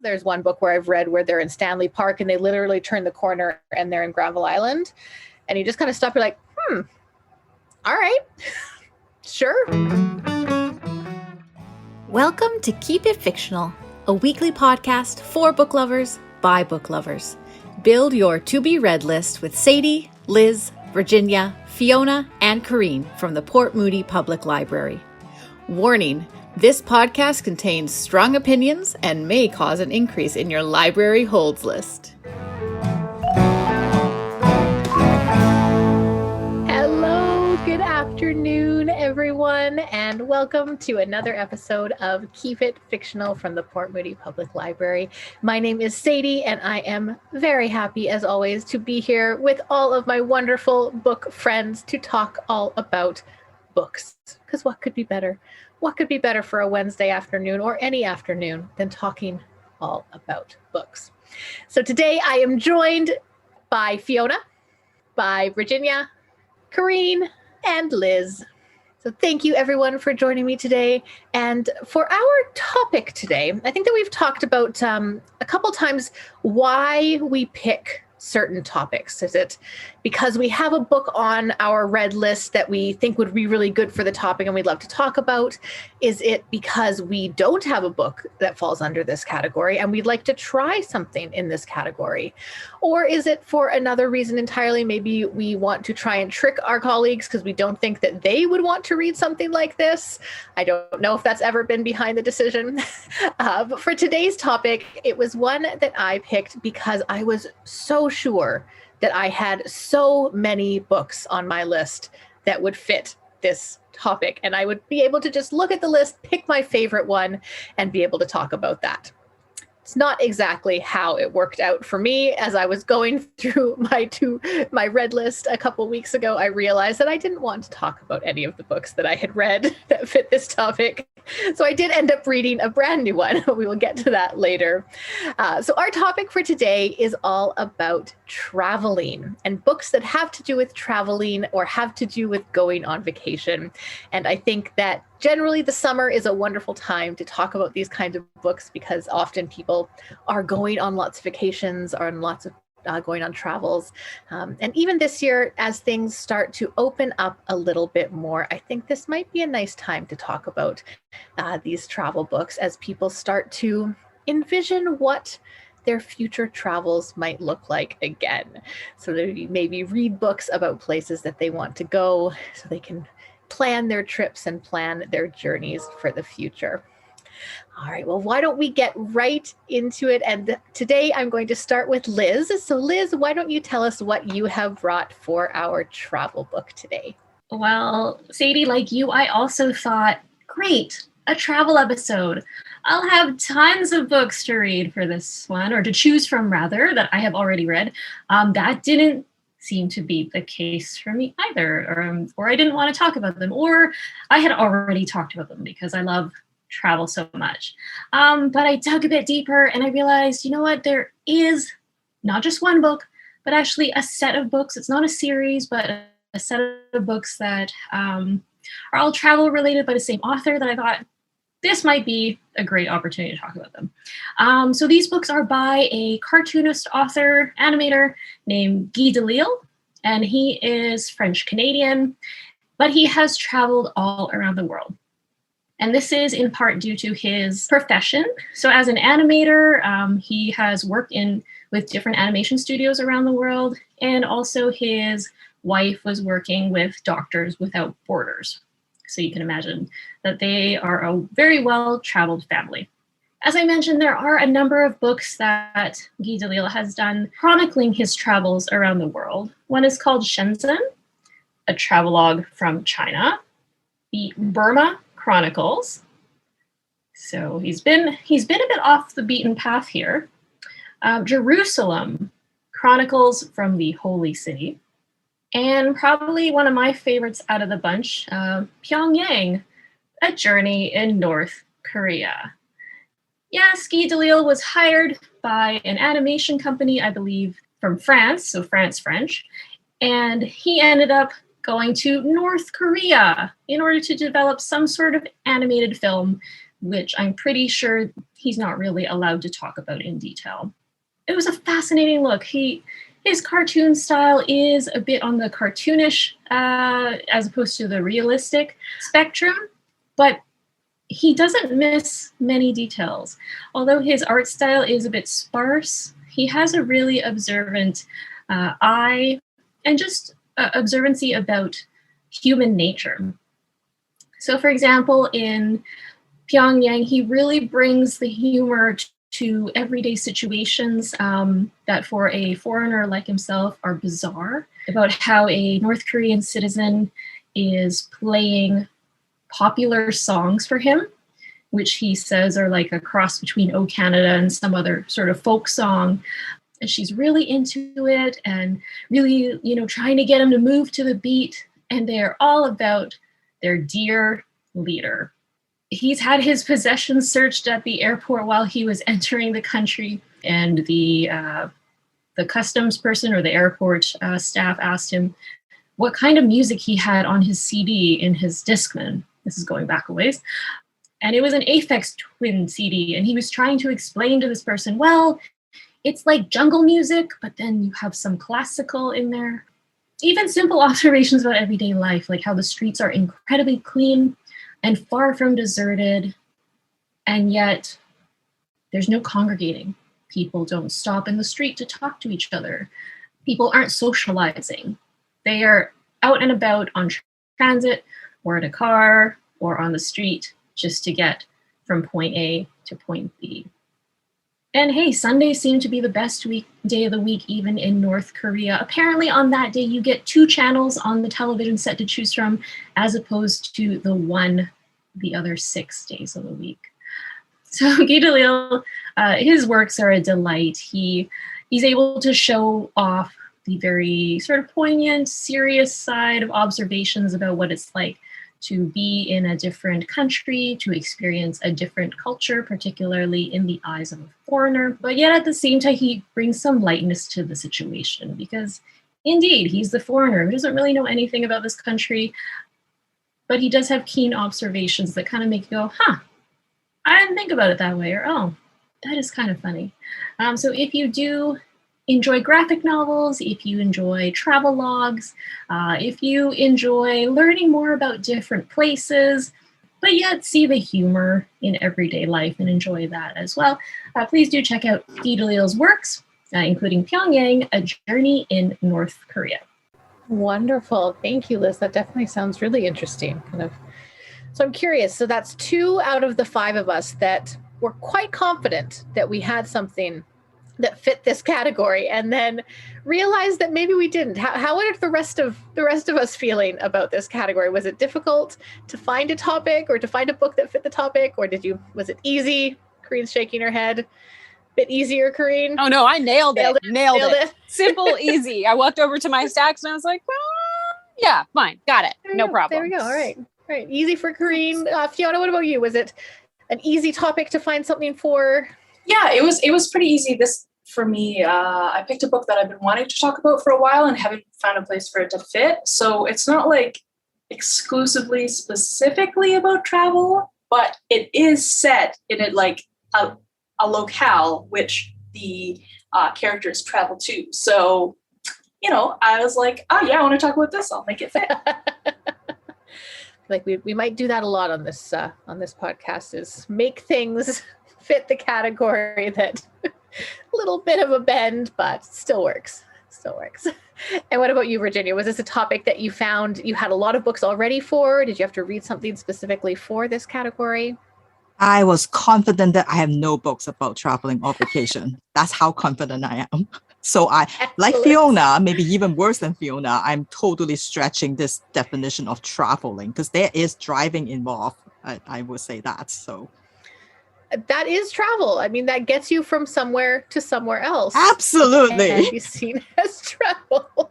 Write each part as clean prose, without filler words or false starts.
There's one book where I've read where they're in Stanley Park and they literally turn the corner and they're in Granville Island. And you just kind of stop, you're like, all right, sure. Welcome to Keep It Fictional, a weekly podcast for book lovers by book lovers. Build your to-be-read list with Sadie, Liz, Virginia, Fiona, and Corrine from the Port Moody Public Library. Warning, this podcast contains strong opinions and may cause an increase in your library holds list. Hello, good afternoon, everyone, and welcome to another episode of Keep It Fictional from the Port Moody Public Library. My name is Sadie, and I am very happy, as always, to be here with all of my wonderful book friends to talk all about books. Because what could be better? What could be better for a Wednesday afternoon or any afternoon than talking all about books? So today I am joined by Fiona, by Virginia, Corrine, and Liz. So thank you everyone for joining me today. And for our topic today, I think that we've talked about a couple times why we pick certain topics. Is it because we have a book on our read list that we think would be really good for the topic and we'd love to talk about? Is it because we don't have a book that falls under this category and we'd like to try something in this category? Or is it for another reason entirely? Maybe we want to try and trick our colleagues because we don't think that they would want to read something like this. I don't know if that's ever been behind the decision. But for today's topic, it was one that I picked because I was so sure that I had so many books on my list that would fit this topic. And I would be able to just look at the list, pick my favorite one, and be able to talk about that. It's not exactly how it worked out for me. As I was going through my read list a couple weeks ago, I realized that I didn't want to talk about any of the books that I had read that fit this topic. So I did end up reading a brand new one. We will get to that later. So our topic for today is all about traveling and books that have to do with traveling or have to do with going on vacation. And I think that generally the summer is a wonderful time to talk about these kinds of books because often people are going on lots of vacations or on lots of going on travels. And even this year, as things start to open up a little bit more, I think this might be a nice time to talk about these travel books as people start to envision what their future travels might look like again. So they maybe read books about places that they want to go so they can plan their trips and plan their journeys for the future. All right, well, why don't we get right into it? And today I'm going to start with Liz. So Liz, why don't you tell us what you have brought for our travel book today? Well, Sadie, like you, I also thought, great, a travel episode. I'll have tons of books to read for this one, or to choose from rather, that I have already read. That didn't seem to be the case for me either, or I didn't want to talk about them, or I had already talked about them because I love travel so much. But I dug a bit deeper and I realized, you know what, there is not just one book, but actually a set of books. It's not a series, but a set of books that are all travel related by the same author that I thought this might be a great opportunity to talk about them. So these books are by a cartoonist, author, animator named Guy Delisle, and he is French-Canadian, but he has traveled all around the world. And this is in part due to his profession. So as an animator, he has worked with different animation studios around the world, and also his wife was working with Doctors Without Borders. So you can imagine that they are a very well-traveled family. As I mentioned, there are a number of books that Guy Delisle has done chronicling his travels around the world. One is called Shenzhen, a travelogue from China. The Burma Chronicles. So he's been a bit off the beaten path here. Jerusalem Chronicles from the Holy City. And probably one of my favorites out of the bunch, Pyongyang, a journey in North Korea. Yes, Guy Delisle was hired by an animation company, I believe, from France, so France French, and he ended up going to North Korea in order to develop some sort of animated film which I'm pretty sure he's not really allowed to talk about in detail. It was a fascinating look. His cartoon style is a bit on the cartoonish as opposed to the realistic spectrum, but he doesn't miss many details. Although his art style is a bit sparse, he has a really observant eye and just observancy about human nature. So, for example, in Pyongyang, he really brings the humor to everyday situations that for a foreigner like himself are bizarre, about how a North Korean citizen is playing popular songs for him, which he says are like a cross between O Canada and some other sort of folk song. And she's really into it and really, trying to get him to move to the beat. And they're all about their dear leader. He's had his possessions searched at the airport while he was entering the country, and the customs person or the airport staff asked him what kind of music he had on his CD in his Discman. This is going back a ways. And it was an Aphex Twin CD, and he was trying to explain to this person, well, it's like jungle music, but then you have some classical in there. Even simple observations about everyday life, like how the streets are incredibly clean and far from deserted, and yet there's no congregating. People don't stop in the street to talk to each other. People aren't socializing. They are out and about on transit or in a car or on the street just to get from point A to point B. And hey, Sundays seem to be the best day of the week, even in North Korea. Apparently on that day, you get 2 channels on the television set to choose from, as opposed to the other 6 days of the week. So Guy Delisle, his works are a delight. He's able to show off the very sort of poignant, serious side of observations about what it's like to be in a different country, to experience a different culture, particularly in the eyes of a foreigner. But yet at the same time, he brings some lightness to the situation because indeed, he's the foreigner who doesn't really know anything about this country, but he does have keen observations that kind of make you go, I didn't think about it that way, or, oh, that is kind of funny. So if you do enjoy graphic novels, if you enjoy travel logs, if you enjoy learning more about different places, but yet see the humor in everyday life and enjoy that as well, please do check out Guy Delisle's works, including Pyongyang, A Journey in North Korea. Wonderful. Thank you, Liz. That definitely sounds really interesting. So I'm curious. So that's 2 out of the 5 of us that were quite confident that we had something that fit this category, and then realized that maybe we didn't. How were the rest of us feeling about this category? Was it difficult to find a topic or to find a book that fit the topic, or was it easy? Corinne's shaking her head. Bit easier, Corinne? Oh no, I nailed it. Simple, easy. I walked over to my stacks and I was like, yeah, fine, got it. No problem. There we go. All right. Easy for Corinne. Fiona, what about you? Was it an easy topic to find something for? Yeah, it was pretty easy. This for me, I picked a book that I've been wanting to talk about for a while and haven't found a place for it to fit. So it's not like exclusively specifically about travel, but it is set in a locale which the characters travel to. So, I was like, oh yeah, I want to talk about this. I'll make it fit. Like we might do that a lot on this podcast, is make things fit the category that a little bit of a bend, but still works. And what about you, Virginia? Was this a topic that you found you had a lot of books already for? Did you have to read something specifically for this category? I was confident that I have no books about traveling or vacation. That's how confident I am. So like Fiona, maybe even worse than Fiona, I'm totally stretching this definition of traveling because there is driving involved. I would say that. So that is travel. I mean, that gets you from somewhere to somewhere else. Absolutely. And be seen as travel.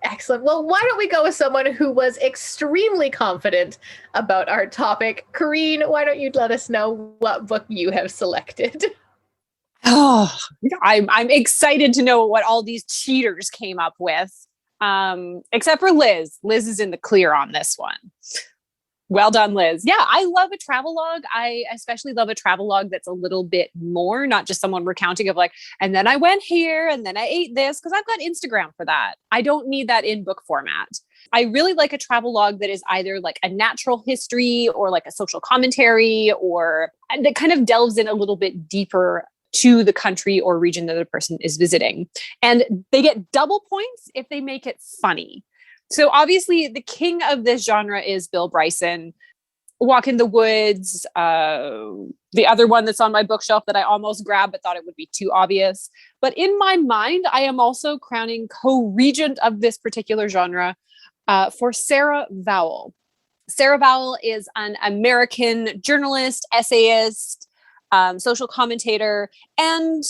Excellent. Well, why don't we go with someone who was extremely confident about our topic? Corinne, why don't you let us know what book you have selected? Oh, I'm excited to know what all these cheaters came up with. Except for Liz. Liz is in the clear on this one. Well done, Liz. Yeah, I love a travelogue. I especially love a travelogue that's a little bit more, not just someone recounting of like, and then I went here and then I ate this, because I've got Instagram for that. I don't need that in book format. I really like a travelogue that is either like a natural history or like a social commentary, or that kind of delves in a little bit deeper to the country or region that the person is visiting. And they get double points if they make it funny. So obviously the king of this genre is Bill Bryson. Walk in the Woods, the other one that's on my bookshelf that I almost grabbed but thought it would be too obvious. But in my mind, I am also crowning co-regent of this particular genre for Sarah Vowell. Sarah Vowell is an American journalist, essayist, social commentator, and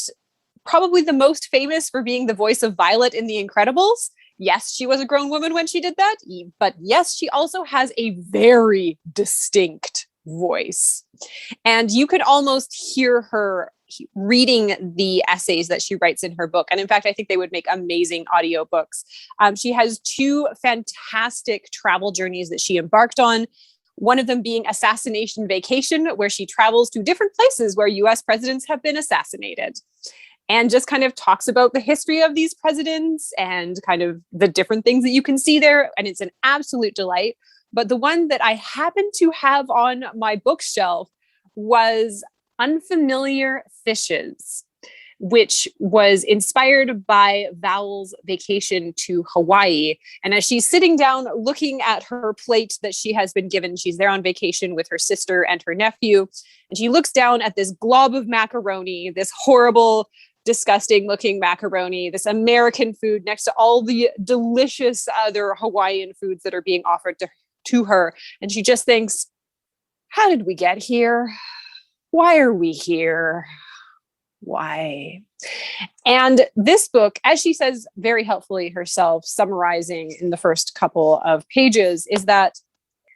probably the most famous for being the voice of Violet in The Incredibles. Yes, she was a grown woman when she did that, but yes, she also has a very distinct voice. And you could almost hear her reading the essays that she writes in her book. And in fact, I think they would make amazing audiobooks. She has two fantastic travel journeys that she embarked on. One of them being Assassination Vacation, where she travels to different places where US presidents have been assassinated, and just kind of talks about the history of these presidents and kind of the different things that you can see there. And it's an absolute delight. But the one that I happen to have on my bookshelf was Unfamiliar Fishes, which was inspired by Vowell's vacation to Hawaii. And as she's sitting down looking at her plate that she has been given, she's there on vacation with her sister and her nephew, and she looks down at this glob of macaroni, this horrible, disgusting looking macaroni, this American food next to all the delicious other Hawaiian foods that are being offered to her. And she just thinks, how did we get here? Why are we here? Why? And this book, as she says very helpfully herself, summarizing in the first couple of pages, is that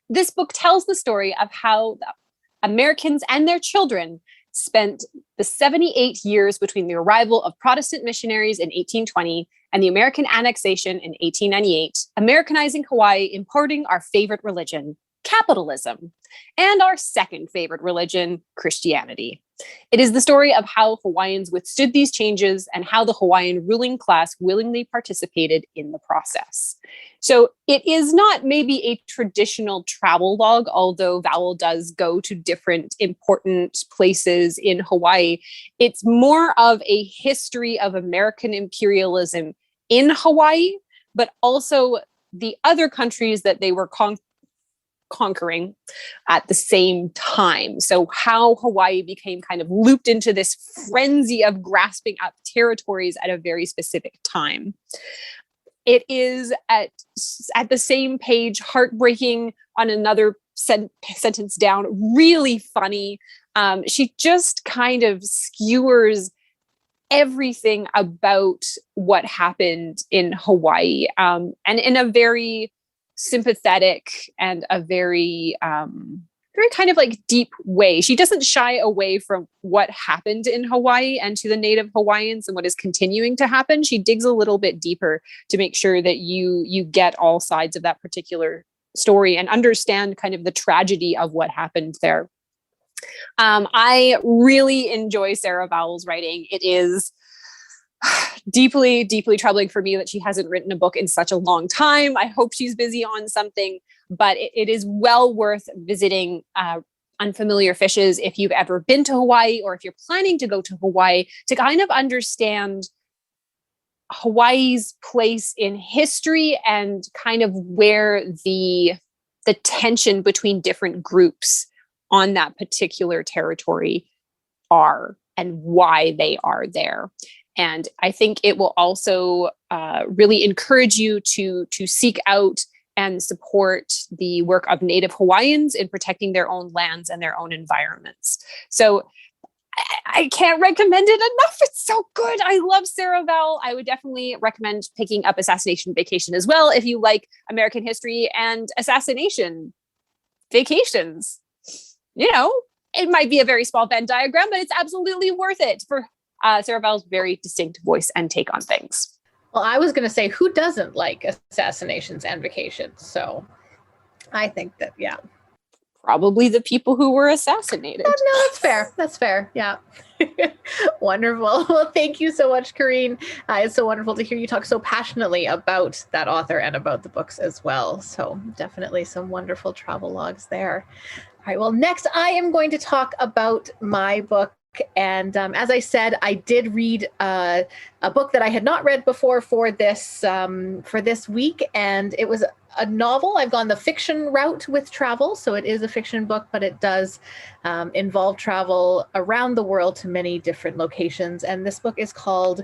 this book tells the story of how Americans and their children spent the 78 years between the arrival of Protestant missionaries in 1820 and the American annexation in 1898, Americanizing Hawaii, importing our favorite religion, capitalism, and our second favorite religion, Christianity. It is the story of how Hawaiians withstood these changes and how the Hawaiian ruling class willingly participated in the process. So it is not maybe a traditional travel log, although Vowell does go to different important places in Hawaii. It's more of a history of American imperialism in Hawaii, but also the other countries that they were conquering at the same time. So how Hawaii became kind of looped into this frenzy of grasping up territories at a very specific time. It is at the same page, heartbreaking on another sentence down, really funny. She just kind of skewers everything about what happened in Hawaii, and in a very sympathetic and a very kind of like deep way. She doesn't shy away from what happened in Hawaii and to the native Hawaiians and what is continuing to happen. She digs a little bit deeper to make sure that you get all sides of that particular story and understand kind of the tragedy of what happened there. I really enjoy Sarah Vowell's writing. It is deeply, deeply troubling for me that she hasn't written a book in such a long time. I hope she's busy on something, but it is well worth visiting Unfamiliar Fishes if you've ever been to Hawaii or if you're planning to go to Hawaii, to kind of understand Hawaii's place in history and kind of where the tension between different groups on that particular territory are and why they are there. And I think it will also really encourage you to seek out and support the work of Native Hawaiians in protecting their own lands and their own environments. So I can't recommend it enough. It's so good. I love Sarah Vowell. I would definitely recommend picking up Assassination Vacation as well if you like American history and assassination vacations. You know, it might be a very small Venn diagram, but it's absolutely worth it for Sarah Vowell's very distinct voice and take on things. Well, I was going to say, who doesn't like assassinations and vacations? So I think that, yeah. Probably the people who were assassinated. No, that's fair. That's fair. Yeah. Wonderful. Well, thank you so much, Kareen. It's so wonderful to hear you talk so passionately about that author and about the books as well. So definitely some wonderful travel logs there. All right. Well, next I am going to talk about my book. And as I said, I did read a book that I had not read before for this week, and it was a novel. I've gone the fiction route with travel, so it is a fiction book, but it does involve travel around the world to many different locations. And this book is called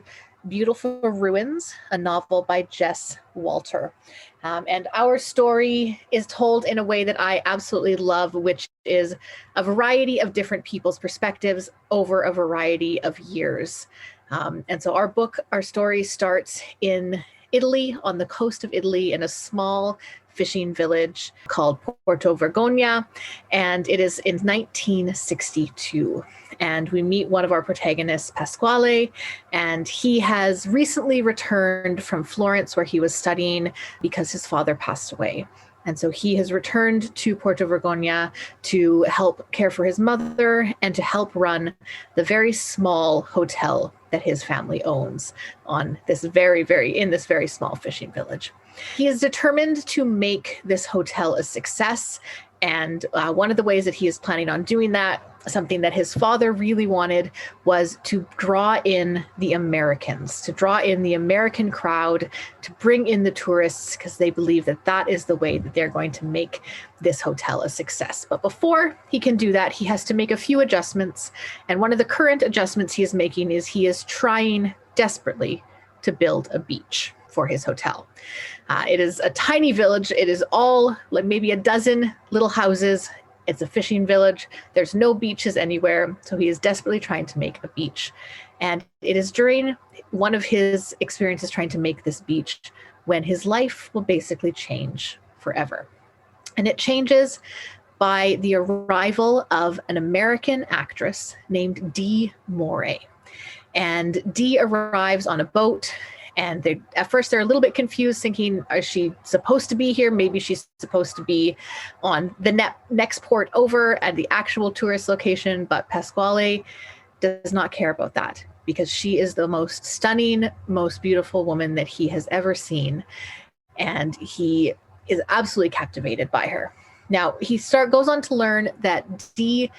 Beautiful Ruins, a novel by Jess Walter. And our story is told in a way that I absolutely love, which is a variety of different people's perspectives over a variety of years. And so our story starts in Italy, on the coast of Italy, in a small fishing village called Porto Vergogna, and it is in 1962. And we meet one of our protagonists, Pasquale, and he has recently returned from Florence, where he was studying because his father passed away. And so he has returned to Porto Vergogna to help care for his mother and to help run the very small hotel that his family owns in this very small fishing village. He is determined to make this hotel a success. And one of the ways that he is planning on doing that, something that his father really wanted, was to draw in the Americans, to draw in the American crowd, to bring in the tourists, because they believe that that is the way that they're going to make this hotel a success. But before he can do that, he has to make a few adjustments. And one of the current adjustments he is making is he is trying desperately to build a beach for his hotel. It is a tiny village. It is all like maybe a dozen little houses. It's a fishing village. There's no beaches anywhere. So he is desperately trying to make a beach. And it is during one of his experiences trying to make this beach when his life will basically change forever. And it changes by the arrival of an American actress named Dee Moray. And Dee arrives on a boat. And at first they're a little bit confused, thinking, is she supposed to be here? Maybe she's supposed to be on the next port over at the actual tourist location. But Pasquale does not care about that, because she is the most stunning, most beautiful woman that he has ever seen. And he is absolutely captivated by her. Now, he goes on to learn that Dee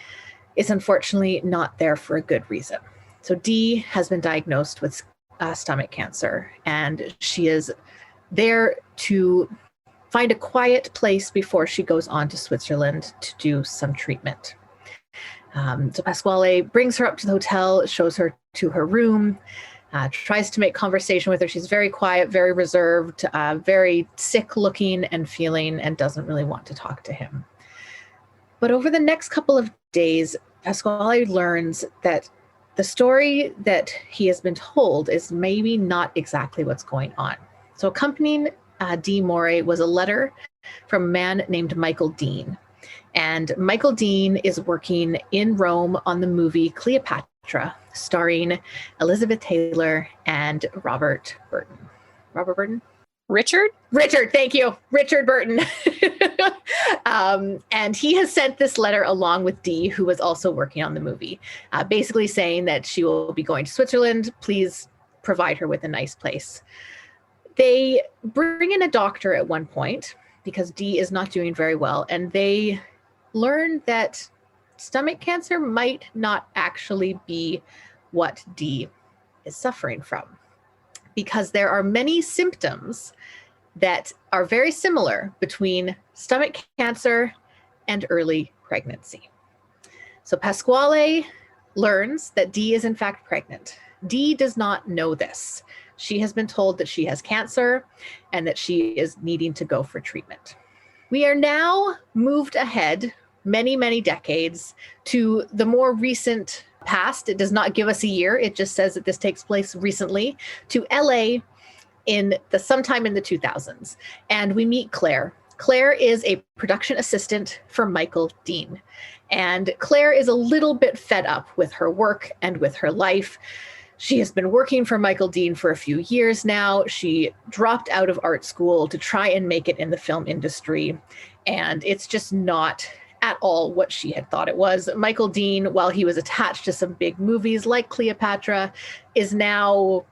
is unfortunately not there for a good reason. So Dee has been diagnosed with stomach cancer, and she is there to find a quiet place before she goes on to Switzerland to do some treatment. So Pasquale brings her up to the hotel, shows her to her room, tries to make conversation with her. She's very quiet, very reserved, very sick looking and feeling, and doesn't really want to talk to him. But over the next couple of days, Pasquale learns that the story that he has been told is maybe not exactly what's going on. So accompanying Dee Moray was a letter from a man named Michael Dean. And Michael Dean is working in Rome on the movie Cleopatra, starring Elizabeth Taylor and Robert Burton. Robert Burton? Richard, thank you. Richard Burton. And he has sent this letter along with Dee, who was also working on the movie, basically saying that she will be going to Switzerland. Please provide her with a nice place. They bring in a doctor at one point because Dee is not doing very well. And they learn that stomach cancer might not actually be what Dee is suffering from, because there are many symptoms that are very similar between stomach cancer and early pregnancy. So Pasquale learns that Dee is in fact pregnant. Dee does not know this. She has been told that she has cancer and that she is needing to go for treatment. We are now moved ahead many, many decades to the more recent past. It does not give us a year. It just says that this takes place recently, to LA sometime in the 2000s. And we meet Claire. Claire is a production assistant for Michael Dean. And Claire is a little bit fed up with her work and with her life. She has been working for Michael Dean for a few years now. She dropped out of art school to try and make it in the film industry. And it's just not at all what she had thought it was. Michael Dean, while he was attached to some big movies like Cleopatra, is now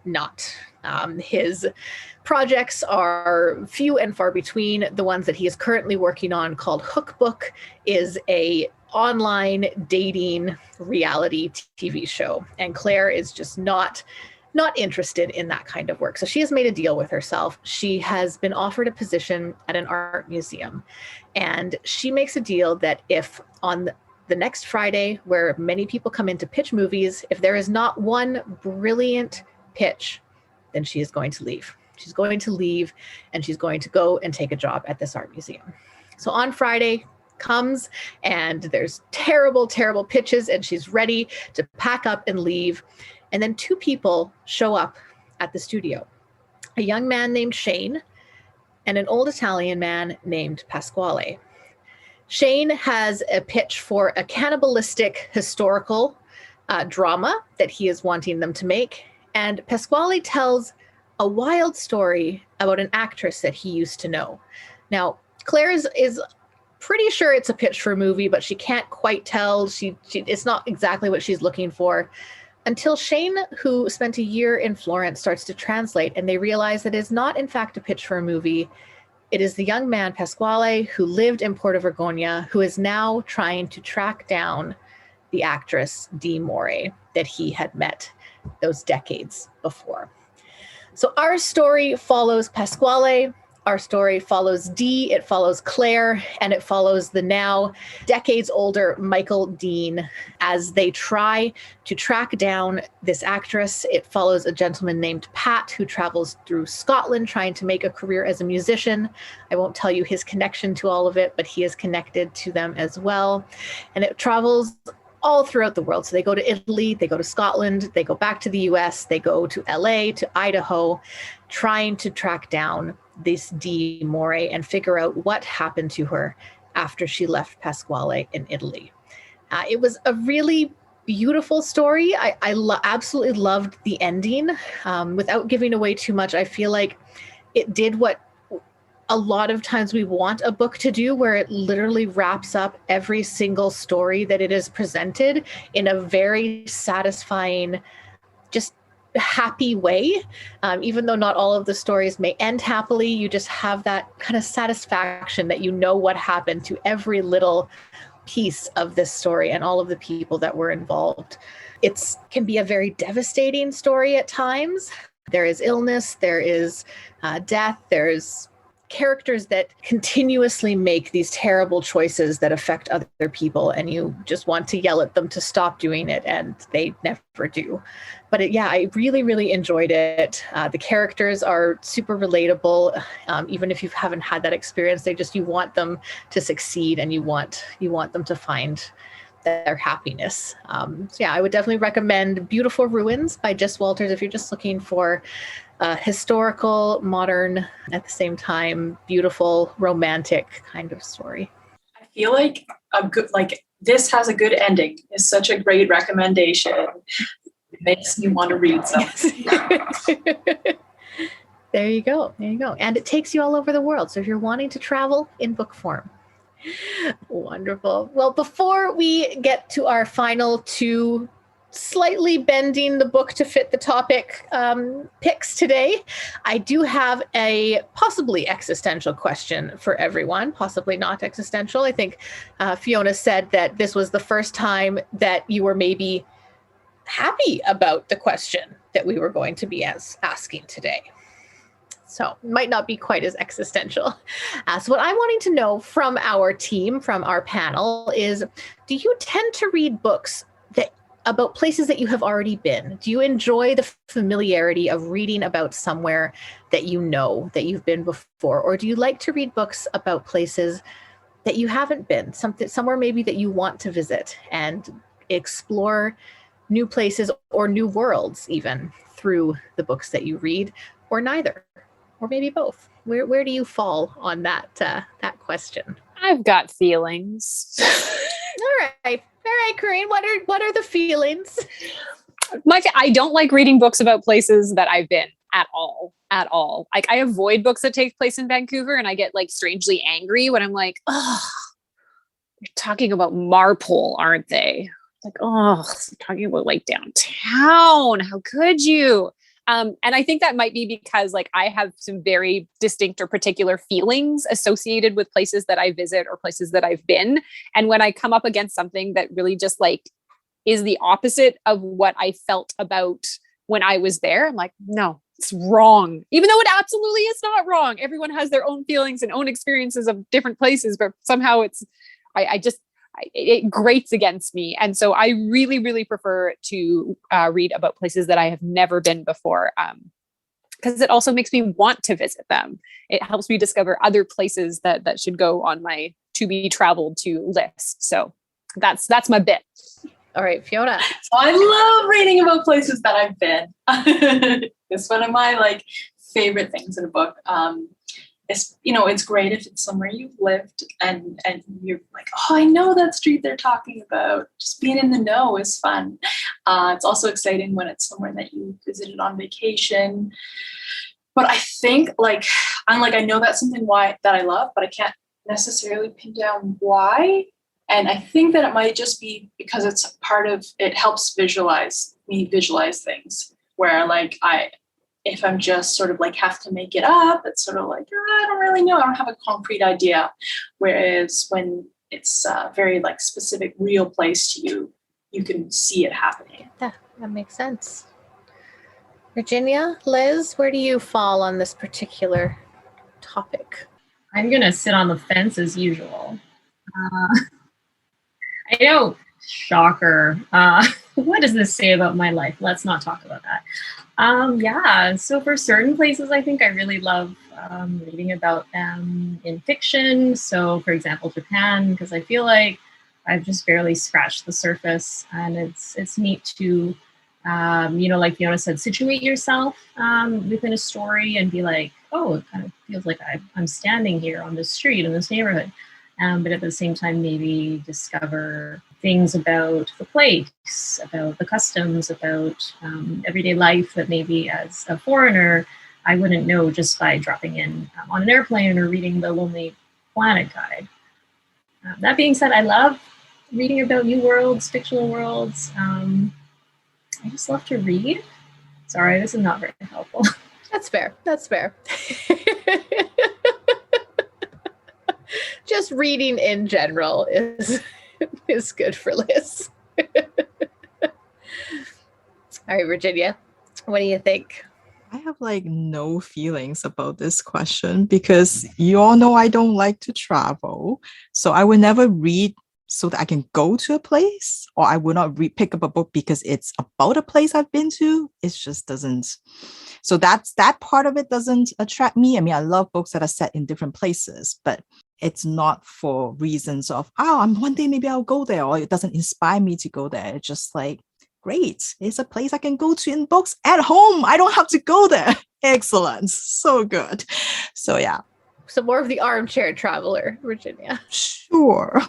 not. His projects are few and far between. The ones that he is currently working on, called Hookbook, is a online dating reality TV show, and Claire is just not interested in that kind of work. So she has made a deal with herself. She has been offered a position at an art museum, and she makes a deal that if on the next Friday, where many people come in to pitch movies, if there is not one brilliant pitch, then she is going to leave. She's going to leave, and she's going to go and take a job at this art museum. So on Friday comes, and there's terrible, terrible pitches, and she's ready to pack up and leave. And then two people show up at the studio, a young man named Shane and an old Italian man named Pasquale. Shane has a pitch for a cannibalistic historical drama that he is wanting them to make. And Pasquale tells a wild story about an actress that he used to know. Now, Claire is pretty sure it's a pitch for a movie, but she can't quite tell. It's not exactly what she's looking for, until Shane, who spent a year in Florence, starts to translate, and they realize that it is not, in fact, a pitch for a movie. It is the young man, Pasquale, who lived in Porto Vergogna, who is now trying to track down the actress Dee Morey that he had met those decades before. So our story follows Pasquale, our story follows Dee, it follows Claire, and it follows the now decades older Michael Dean as they try to track down this actress. It follows a gentleman named Pat who travels through Scotland trying to make a career as a musician. I won't tell you his connection to all of it, but he is connected to them as well. And it travels all throughout the world. So they go to Italy, they go to Scotland, they go back to the US, they go to LA, to Idaho, trying to track down this Dee Morey and figure out what happened to her after she left Pasquale in Italy. It was a really beautiful story. I absolutely loved the ending. Without giving away too much, I feel like it did what a lot of times we want a book to do, where it literally wraps up every single story that it is presented in a very satisfying, just happy way. Even though not all of the stories may end happily, you just have that kind of satisfaction that you know what happened to every little piece of this story and all of the people that were involved. It can be a very devastating story at times. There is illness, there is death, there's characters that continuously make these terrible choices that affect other people, and you just want to yell at them to stop doing it, and they never do. But I really, really enjoyed it. The characters are super relatable. Even if you haven't had that experience, you want them to succeed, and you want them to find their happiness. I would definitely recommend Beautiful Ruins by Jess Walter if you're just looking for historical, modern, at the same time, beautiful, romantic kind of story. I feel like this has a good ending. It's such a great recommendation. It makes me want to read something. There you go. And it takes you all over the world. So if you're wanting to travel in book form. Wonderful. Well, before we get to our final two slightly bending the book to fit the topic picks today, I do have a possibly existential question for everyone, possibly not existential. I think Fiona said that this was the first time that you were maybe happy about the question that we were going to be asking today. So it might not be quite as existential. So what I'm wanting to know from our team, from our panel, is do you tend to read books about places that you have already been? Do you enjoy the familiarity of reading about somewhere that you know, that you've been before? Or do you like to read books about places that you haven't been, somewhere maybe that you want to visit and explore new places or new worlds even through the books that you read, or neither, or maybe both? Where do you fall on that question? I've got feelings. All right, Corinne. What are the feelings? I don't like reading books about places that I've been at all. Like, I avoid books that take place in Vancouver, and I get strangely angry when I'm like, oh, You're talking about Marpole, aren't they? Like, oh, talking about like downtown. How could you? And I think that might be because like I have some very distinct or particular feelings associated with places that I visit or places that I've been. And when I come up against something that really just like is the opposite of what I felt about when I was there, I'm like, no, it's wrong. Even though it absolutely is not wrong. Everyone has their own feelings and own experiences of different places, but somehow it grates against me. And so I really, really prefer to read about places that I have never been before, because it also makes me want to visit them. It helps me discover other places that should go on my to be traveled to list. So that's my bit. All right, Fiona. So I love reading about places that I've been. It's one of my like favorite things in a book. It's great if it's somewhere you've lived and you're like, oh, I know that street they're talking about. Just being in the know is fun. It's also exciting when it's somewhere that you visited on vacation. But I think I know that's something that I love, but I can't necessarily pin down why. And I think that it might just be because it's it helps visualize things where if I'm just sort of like have to make it up, it's sort of like, I don't really know. I don't have a concrete idea. Whereas when it's a very like specific real place to you, you can see it happening. Yeah, that makes sense. Virginia, Liz, where do you fall on this particular topic? I'm going to sit on the fence as usual. I know, shocker. What does this say about my life? Let's not talk about that. So for certain places, I think I really love reading about them in fiction. So for example, Japan, because I feel like I've just barely scratched the surface, and it's neat to, like Fiona said, situate yourself within a story and be like, oh, it kind of feels like I'm standing here on this street in this neighborhood. But at the same time, maybe discover things about the place, about the customs, about everyday life that maybe as a foreigner, I wouldn't know just by dropping in on an airplane or reading the Lonely Planet guide. That being said, I love reading about new worlds, fictional worlds. I just love to read. Sorry, this is not very helpful. That's fair. Just reading in general is good for Liz. All right, Virginia, what do you think? I have like no feelings about this question because you all know I don't like to travel. So I will never read so that I can go to a place, or I will not pick up a book because it's about a place I've been to. It just doesn't. So that part of it doesn't attract me. I mean, I love books that are set in different places, but it's not for reasons of, one day maybe I'll go there, or it doesn't inspire me to go there. It's just like, great, it's a place I can go to in books at home. I don't have to go there. Excellent. So good. So yeah. So more of the armchair traveler, Virginia. Sure.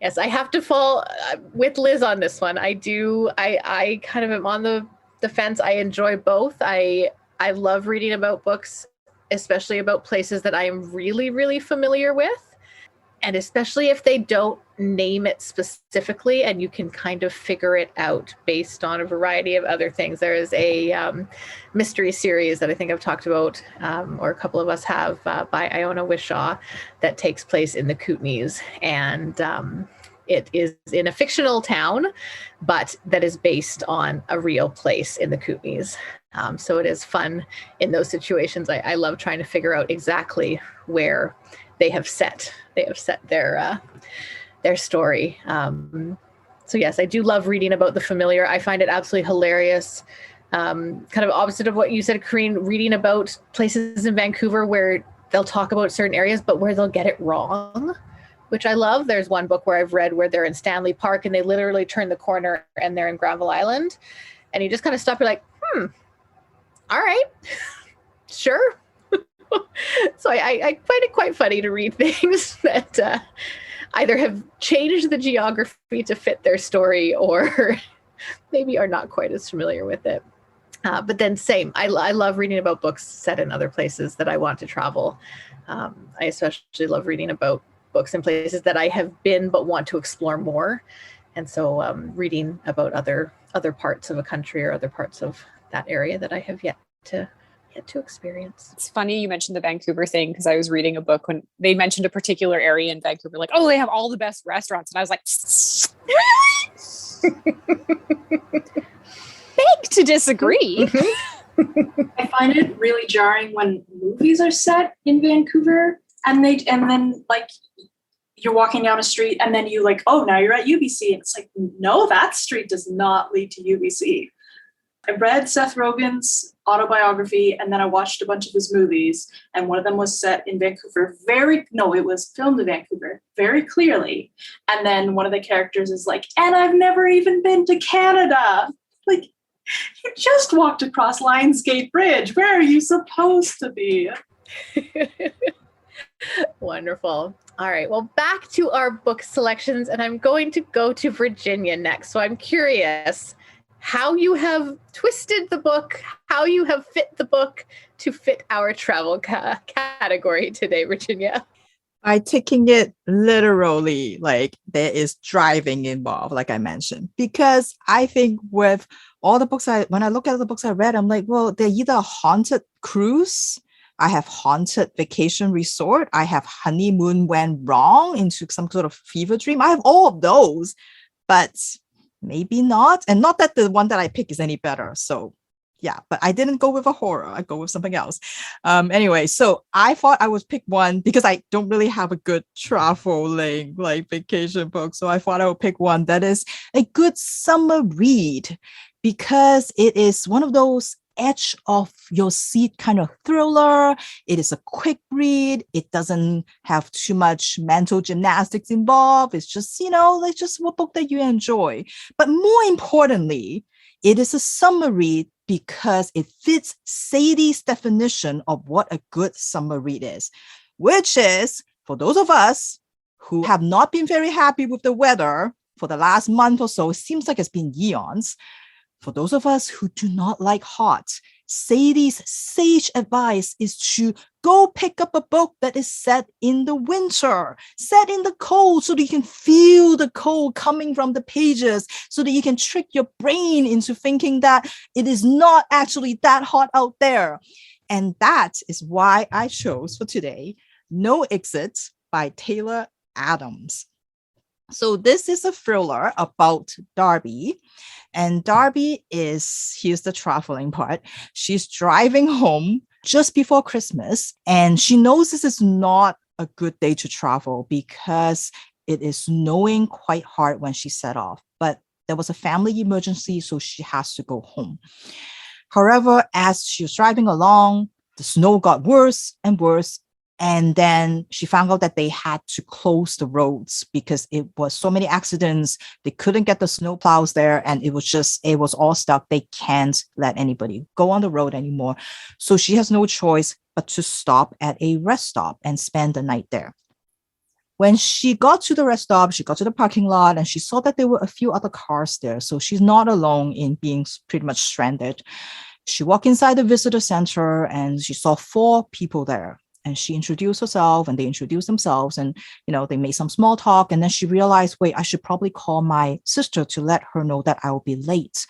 Yes, I have to fall with Liz on this one. I kind of am on the fence. I enjoy both. I love reading about books, especially about places that I am really, really familiar with. And especially if they don't name it specifically and you can kind of figure it out based on a variety of other things. There is a mystery series that I think I've talked about, or a couple of us have, by Iona Wishaw, that takes place in the Kootenays. And it is in a fictional town, but that is based on a real place in the Kootenays. So it is fun in those situations. I love trying to figure out exactly where they have set their story. So yes, I do love reading about the familiar. I find it absolutely hilarious. Kind of opposite of what you said, Corinne, reading about places in Vancouver where they'll talk about certain areas, but where they'll get it wrong, which I love. There's one book where I've read where they're in Stanley Park and they literally turn the corner and they're in Granville Island. And you just kind of stop, you're like, all right, sure. So I find it quite funny to read things that either have changed the geography to fit their story or maybe are not quite as familiar with it. But then same, I love reading about books set in other places that I want to travel. I especially love reading about books in places that I have been but want to explore more. And so reading about other parts of a country or other parts of that area that I have yet to experience. It's funny you mentioned the Vancouver thing, because I was reading a book when they mentioned a particular area in Vancouver, like, oh, they have all the best restaurants. And I was like, really? Beg to disagree. I find it really jarring when movies are set in Vancouver and then like you're walking down a street and then you like, oh, now you're at UBC. And it's like, no, that street does not lead to UBC. I read Seth Rogen's autobiography and then I watched a bunch of his movies, and one of them was set in Vancouver. It was filmed in Vancouver very clearly. And then one of the characters is like, and I've never even been to Canada. Like, you just walked across Lionsgate Bridge. Where are you supposed to be? Wonderful. All right. Well, back to our book selections, and I'm going to go to Virginia next. So I'm curious how you have twisted the book, how you have fit the book to fit our travel category today, Virginia. By taking it literally, like there is driving involved, like I mentioned, because I think with all the books when I look at the books I read, I'm like, well, they're either haunted cruise, I have haunted vacation resort, I have honeymoon went wrong into some sort of fever dream. I have all of those, but maybe not. And not that the one that I pick is any better. So yeah, but I didn't go with a horror. I go with something else. Anyway, so I thought I would pick one because I don't really have a good traveling like vacation book. So I thought I would pick one that is a good summer read, because it is one of those edge of your seat kind of thriller. It is a quick read. It doesn't have too much mental gymnastics involved. It's just, like just a book that you enjoy. But more importantly, it is a summer read because it fits Sadie's definition of what a good summer read is, which is for those of us who have not been very happy with the weather for the last month or so. It seems like it's been eons. For those of us who do not like hot, Sadie's sage advice is to go pick up a book that is set in the winter, set in the cold, so that you can feel the cold coming from the pages, so that you can trick your brain into thinking that it is not actually that hot out there. And that is why I chose for today No Exit by Taylor Adams. So this is a thriller about Darby. And Darby here's the traveling part. She's driving home just before Christmas, and she knows this is not a good day to travel because it is snowing quite hard when she set off. But there was a family emergency, so she has to go home. However, as she was driving along, the snow got worse and worse. And then she found out that they had to close the roads because it was so many accidents. They couldn't get the snow plows there, and it was all stuck. They can't let anybody go on the road anymore. So she has no choice but to stop at a rest stop and spend the night there. When she got to the rest stop, she got to the parking lot and she saw that there were a few other cars there. So she's not alone in being pretty much stranded. She walked inside the visitor center and she saw 4 people there. And she introduced herself and they introduced themselves and, they made some small talk. And then she realized, wait, I should probably call my sister to let her know that I will be late.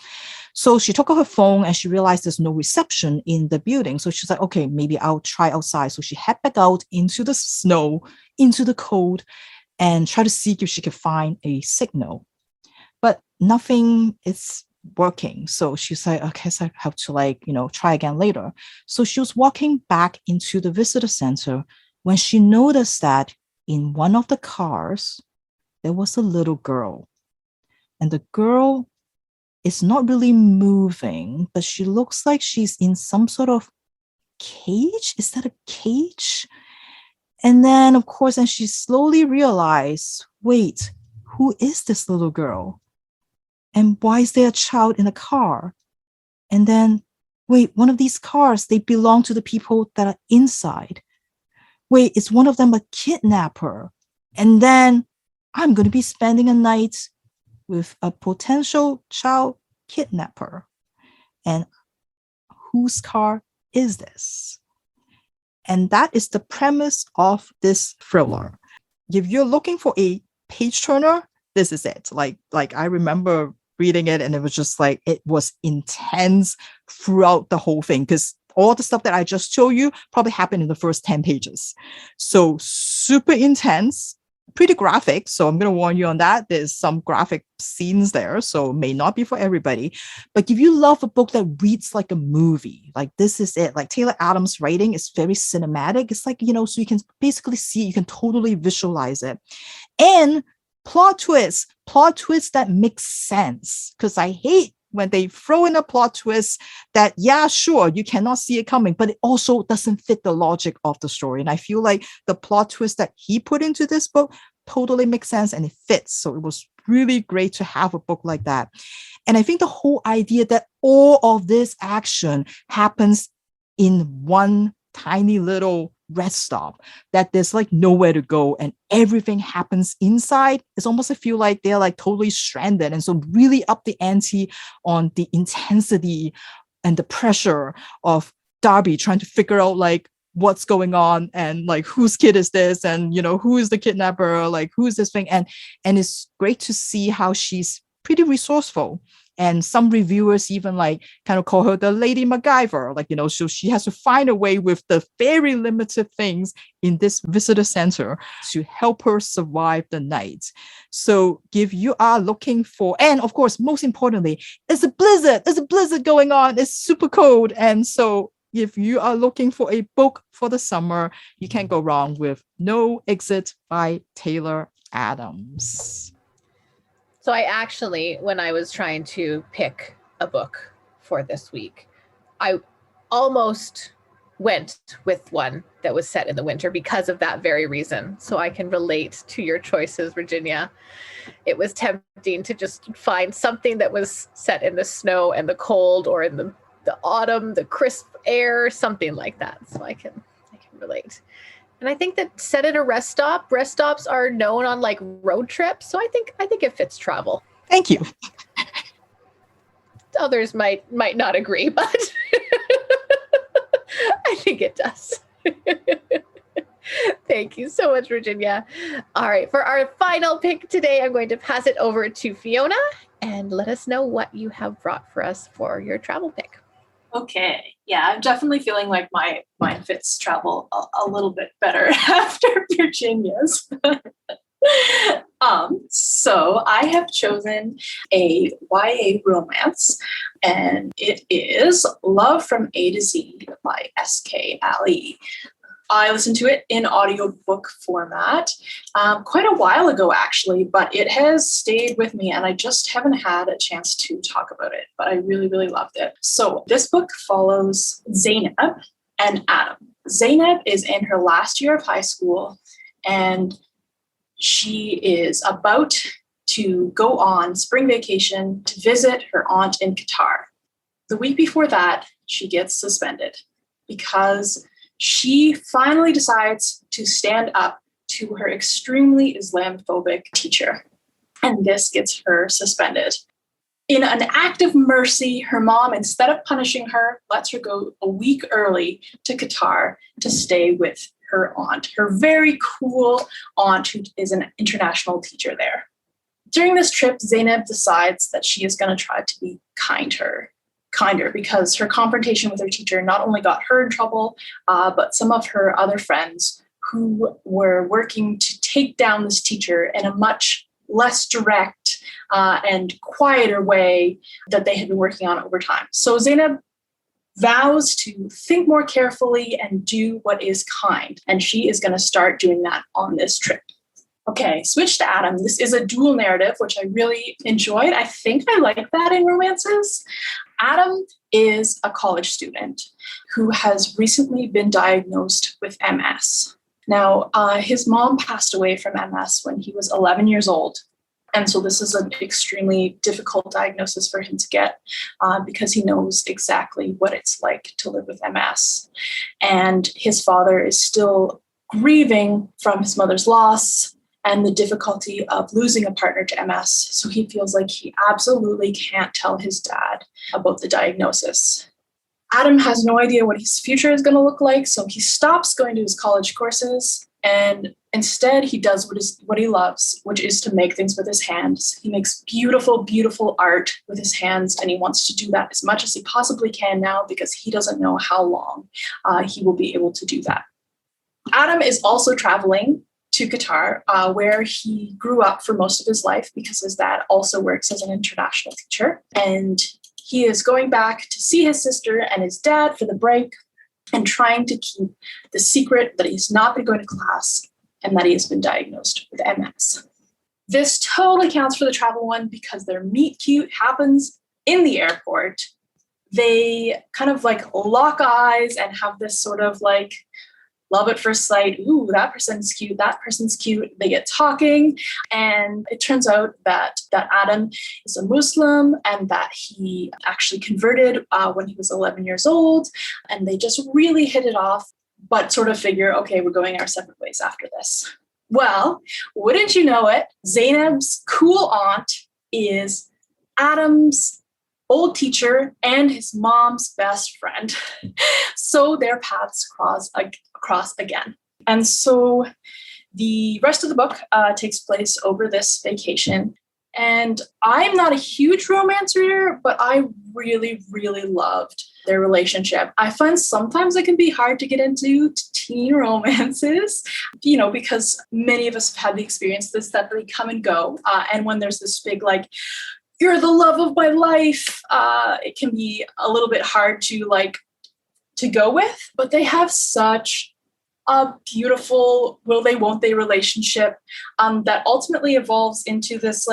So she took out her phone and she realized there's no reception in the building. So she's like, okay, maybe I'll try outside. So she head back out into the snow, into the cold, and try to see if she could find a signal. But nothing is working. So she's like, okay, so I have to try again later. So she was walking back into the visitor center when she noticed that in one of the cars, there was a little girl. And the girl is not really moving, but she looks like she's in some sort of cage. Is that a cage? And then, of course, and she slowly realized, wait, who is this little girl? And why is there a child in a car? And then, wait, one of these cars, they belong to the people that are inside. Wait, is one of them a kidnapper? And then I'm going to be spending a night with a potential child kidnapper. And whose car is this? And that is the premise of this thriller. If you're looking for a page turner, this is it. Like I remember reading it and it was just like, it was intense throughout the whole thing, because all the stuff that I just showed you probably happened in the first 10 pages. So super intense, pretty graphic. So I'm going to warn you on that. There's some graphic scenes there, so it may not be for everybody. But if you love a book that reads like a movie, like this is it. Like Taylor Adams' writing is very cinematic. It's like, so you can basically see, you can totally visualize it. And plot twists that make sense. Because I hate when they throw in a plot twist that, yeah, sure, you cannot see it coming, but it also doesn't fit the logic of the story. And I feel like the plot twist that he put into this book totally makes sense and it fits. So it was really great to have a book like that. And I think the whole idea that all of this action happens in one tiny little rest stop, that there's like nowhere to go and everything happens inside. It's almost, I feel like they're like totally stranded. And so really up the ante on the intensity and the pressure of Darby trying to figure out like what's going on and like whose kid is this and who is the kidnapper, like who's this thing. And it's great to see how she's pretty resourceful. And some reviewers even like kind of call her the Lady MacGyver, like, so she has to find a way with the very limited things in this visitor center to help her survive the night. So if you are looking for, and of course, most importantly, there's a blizzard going on. It's super cold. And so if you are looking for a book for the summer, you can't go wrong with No Exit by Taylor Adams. So I actually, when I was trying to pick a book for this week, I almost went with one that was set in the winter because of that very reason. So I can relate to your choices, Virginia. It was tempting to just find something that was set in the snow and the cold, or in the autumn, the crisp air, something like that. So I can relate. And I think that set at a rest stops are known on like road trips. So I think it fits travel. Thank you. Others might not agree, but I think it does. Thank you so much, Virginia. All right, for our final pick today, I'm going to pass it over to Fiona and let us know what you have brought for us for your travel pick. Okay. Yeah, I'm definitely feeling like mine fits travel a little bit better after Virginia's. So I have chosen a YA romance, and it is Love from A to Z by S.K. Ali. I listened to it in audiobook format quite a while ago, actually, but it has stayed with me and I just haven't had a chance to talk about it, but I really, really loved it. So this book follows Zainab and Adam. Zainab is in her last year of high school and she is about to go on spring vacation to visit her aunt in Qatar. The week before that, she gets suspended because she finally decides to stand up to her extremely Islamophobic teacher, and this gets her suspended. In an act of mercy, her mom, instead of punishing her, lets her go a week early to Qatar to stay with her aunt, her very cool aunt who is an international teacher there. During this trip, Zainab decides that she is going to try to be kinder because her confrontation with her teacher not only got her in trouble, but some of her other friends who were working to take down this teacher in a much less direct and quieter way that they had been working on over time. So Zainab vows to think more carefully and do what is kind, and she is going to start doing that on this trip. Okay, switch to Adam. This is a dual narrative, which I really enjoyed. I think I like that in romances. Adam is a college student who has recently been diagnosed with MS. Now, his mom passed away from MS when he was 11 years old. And so this is an extremely difficult diagnosis for him to get because he knows exactly what it's like to live with MS. And his father is still grieving from his mother's loss and the difficulty of losing a partner to MS. So he feels like he absolutely can't tell his dad about the diagnosis. Adam has no idea what his future is going to look like, so he stops going to his college courses, and instead he does what he loves, which is to make things with his hands. He makes beautiful, beautiful art with his hands, and he wants to do that as much as he possibly can now because he doesn't know how long he will be able to do that. Adam is also traveling to Qatar, where he grew up for most of his life because his dad also works as an international teacher. And he is going back to see his sister and his dad for the break and trying to keep the secret that he's not been going to class and that he has been diagnosed with MS. This totally counts for the travel one because their meet cute happens in the airport. They kind of like lock eyes and have this sort of like love at first sight. Ooh, that person's cute. That person's cute. They get talking. And it turns out that Adam is a Muslim and that he actually converted when he was 11 years old. And they just really hit it off, but sort of figure, okay, we're going our separate ways after this. Well, wouldn't you know it, Zainab's cool aunt is Adam's old teacher and his mom's best friend. So their paths cross again. And so the rest of the book takes place over this vacation. And I'm not a huge romance reader, but I really, really loved their relationship. I find sometimes it can be hard to get into teen romances, because many of us have had the experience that they come and go. And when there's this big, like, you're the love of my life, it can be a little bit hard to go with, but they have such a beautiful will they, won't they relationship that ultimately evolves into this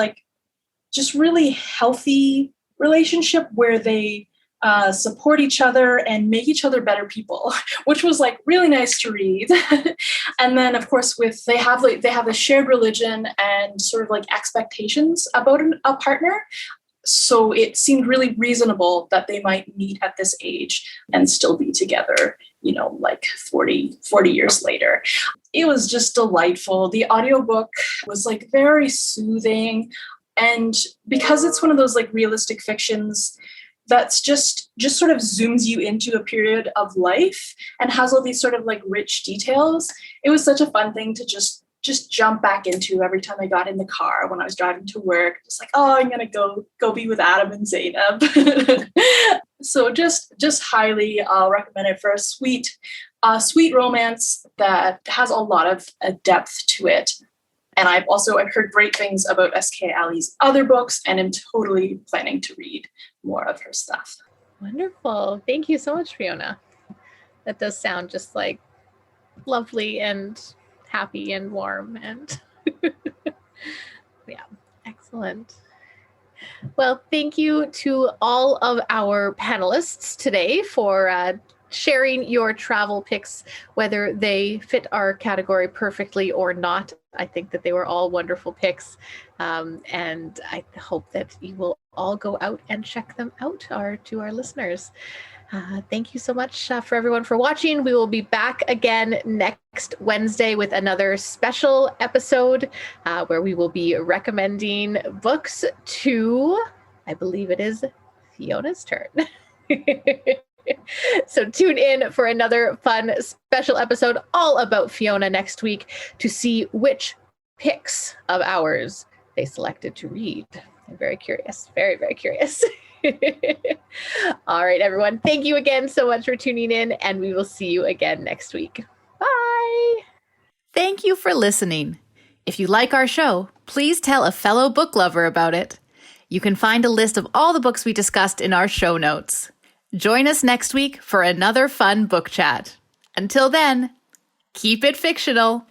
just really healthy relationship where they support each other and make each other better people, which was really nice to read. And then of course they have a shared religion and sort of expectations about a partner. So it seemed really reasonable that they might meet at this age and still be together, 40 years later. It was just delightful. The audiobook was very soothing. And because it's one of those realistic fictions that's just sort of zooms you into a period of life and has all these sort of rich details, it was such a fun thing to just jump back into every time I got in the car when I was driving to work. Just I'm gonna go be with Adam and Zainab. So just highly recommend it for a sweet romance that has a lot of depth to it. And I've heard great things about S.K. Ali's other books and am totally planning to read more of her stuff. Wonderful. Thank you so much, Fiona. That does sound just lovely and happy and warm and yeah, excellent. Well, thank you to all of our panelists today for sharing your travel picks, whether they fit our category perfectly or not. I think that they were all wonderful picks. And I hope that you will all go out and check them out to our listeners. Thank you so much for everyone for watching. We will be back again next Wednesday with another special episode where we will be recommending books to, I believe it is Fiona's turn. So tune in for another fun special episode all about Fiona next week to see which picks of ours they selected to read. I'm very curious, very, very curious. All right, everyone. Thank you again so much for tuning in, and we will see you again next week. Bye. Thank you for listening. If you like our show, please tell a fellow book lover about it. You can find a list of all the books we discussed in our show notes. Join us next week for another fun book chat. Until then, keep it fictional.